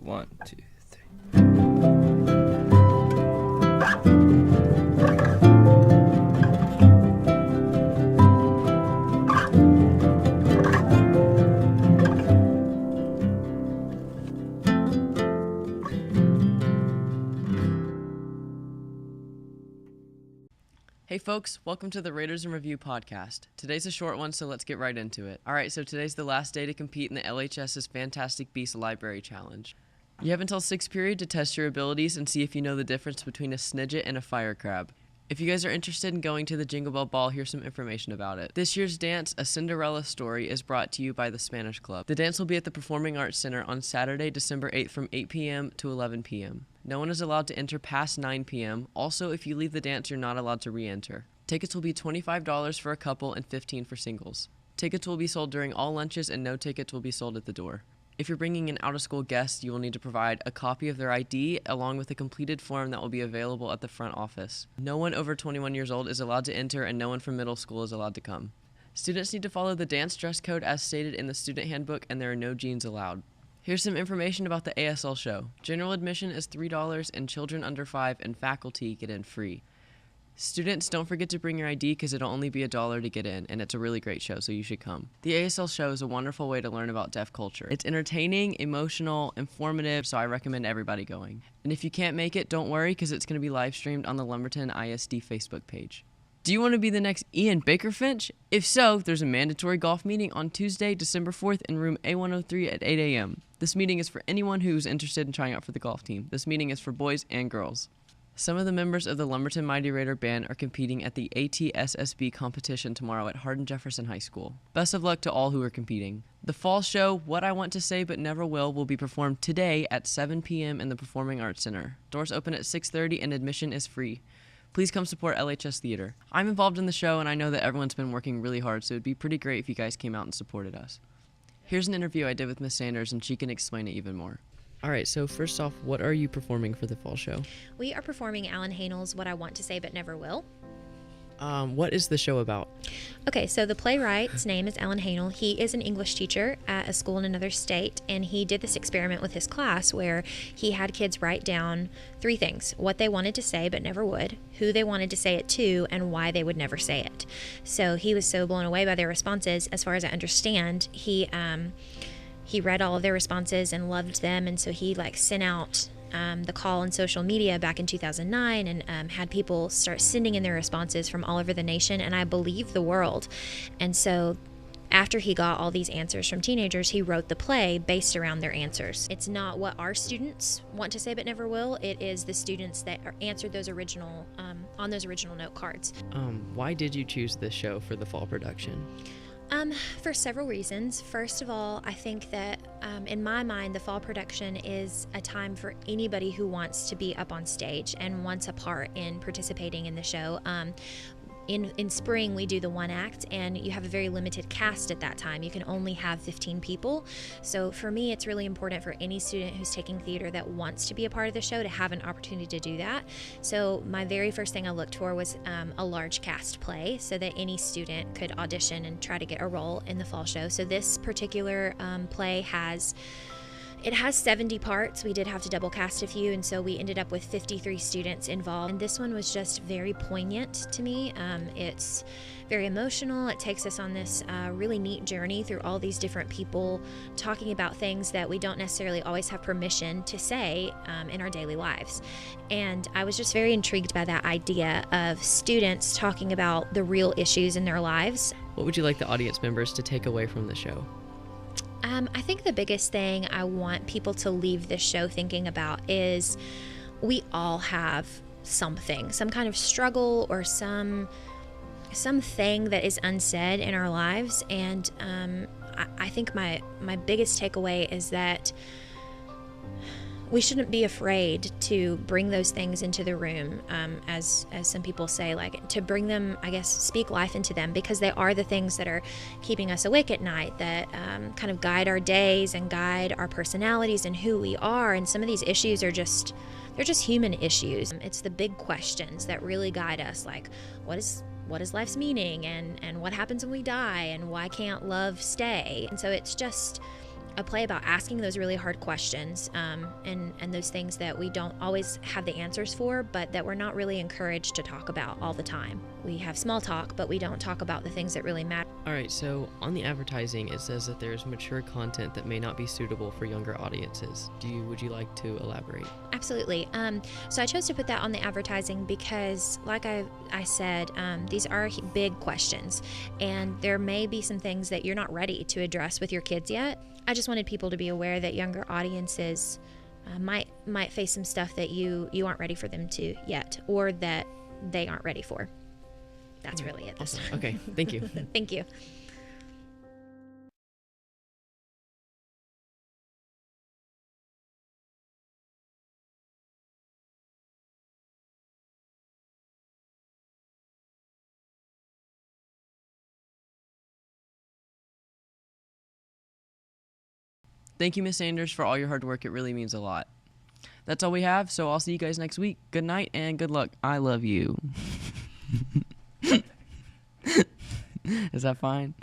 1, 2, 3. Hey folks, welcome to the Raiders in Review podcast. Today's a short one, so let's get right into it. Alright, so today's the last day to compete in the LHS's Fantastic Beasts Library Challenge. You have until 6th period to test your abilities and see if you know the difference between a Snidget and a fire crab. If you guys are interested in going to the Jingle Bell Ball, here's some information about it. This year's dance, A Cinderella Story, is brought to you by the Spanish Club. The dance will be at the Performing Arts Center on Saturday, December 8th from 8 p.m. to 11 p.m. No one is allowed to enter past 9 p.m. Also, if you leave the dance, you're not allowed to re-enter. Tickets will be $25 for a couple and $15 for singles. Tickets will be sold during all lunches and no tickets will be sold at the door. If you're bringing an out-of-school guest, you will need to provide a copy of their ID along with a completed form that will be available at the front office. No one over 21 years old is allowed to enter and no one from middle school is allowed to come. Students need to follow the dance dress code as stated in the student handbook and there are no jeans allowed. Here's some information about the ASL show. General admission is $3 and children under 5 and faculty get in free. Students, don't forget to bring your ID because it'll only be $1 to get in, and it's a really great show, so you should come. The ASL show is a wonderful way to learn about deaf culture. It's entertaining, emotional, informative, so I recommend everybody going. And if you can't make it, don't worry because it's going to be live streamed on the Lumberton ISD Facebook page. Do you want to be the next Ian Baker-Finch? If so, there's a mandatory golf meeting on Tuesday, December 4th in room A103 at 8 a.m. This meeting is for anyone who's interested in trying out for the golf team. This meeting is for boys and girls. Some of the members of the Lumberton Mighty Raider Band are competing at the ATSSB competition tomorrow at Hardin-Jefferson High School. Best of luck to all who are competing. The fall show, What I Want to Say But Never Will be performed today at 7 p.m. in the Performing Arts Center. Doors open at 6:30 and admission is free. Please come support LHS Theater. I'm involved in the show and I know that everyone's been working really hard, so it'd be pretty great if you guys came out and supported us. Here's an interview I did with Miss Sanders and she can explain it even more. All right, so first off, what are you performing for the fall show? We are performing Alan Hanel's What I Want to Say But Never Will. What is the show about? Okay, so the playwright's name is Alan Hanel. He is an English teacher at a school in another state, and he did this experiment with his class where he had kids write down 3 things: what they wanted to say but never would, who they wanted to say it to, and why they would never say it. So he was so blown away by their responses. As far as I understand, he read all of their responses and loved them, and so he sent out the call on social media back in 2009 and had people start sending in their responses from all over the nation and I believe the world. And so after he got all these answers from teenagers, he wrote the play based around their answers. It's not what our students want to say but never will. It is the students that answered those original on those original note cards. Why did you choose this show for the fall production? For several reasons. First of all, I think that in my mind, the fall production is a time for anybody who wants to be up on stage and wants a part in participating in the show. In spring, we do the 1 act, and you have a very limited cast at that time. You can only have 15 people. So for me, it's really important for any student who's taking theater that wants to be a part of the show to have an opportunity to do that. So my very first thing I looked for was a large cast play so that any student could audition and try to get a role in the fall show. So this particular play has 70 parts. We did have to double cast a few, and so we ended up with 53 students involved. And this one was just very poignant to me. It's very emotional. It takes us on this really neat journey through all these different people talking about things that we don't necessarily always have permission to say in our daily lives. And I was just very intrigued by that idea of students talking about the real issues in their lives. What would you like the audience members to take away from the show? I think the biggest thing I want people to leave this show thinking about is we all have something, some kind of struggle or something that is unsaid in our lives. And I think my biggest takeaway is that we shouldn't be afraid to bring those things into the room, as some people say, to bring them, I guess, speak life into them, because they are the things that are keeping us awake at night, that kind of guide our days and guide our personalities and who we are. And some of these issues are just human issues. It's the big questions that really guide us, like what is life's meaning, and what happens when we die, and why can't love stay? And so it's just a play about asking those really hard questions, and those things that we don't always have the answers for, but that we're not really encouraged to talk about all the time. We have small talk, but we don't talk about the things that really matter. Alright, so on the advertising, it says that there's mature content that may not be suitable for younger audiences. Would you like to elaborate? Absolutely. So I chose to put that on the advertising because, like I said, these are big questions, and there may be some things that you're not ready to address with your kids yet. I just wanted people to be aware that younger audiences might face some stuff that you aren't ready for them to yet, or that they aren't ready for. That's really it this time. Okay, thank you. Thank you. Thank you, Miss Sanders, for all your hard work. It really means a lot. That's all we have, so I'll see you guys next week. Good night and good luck. I love you. Is that fine?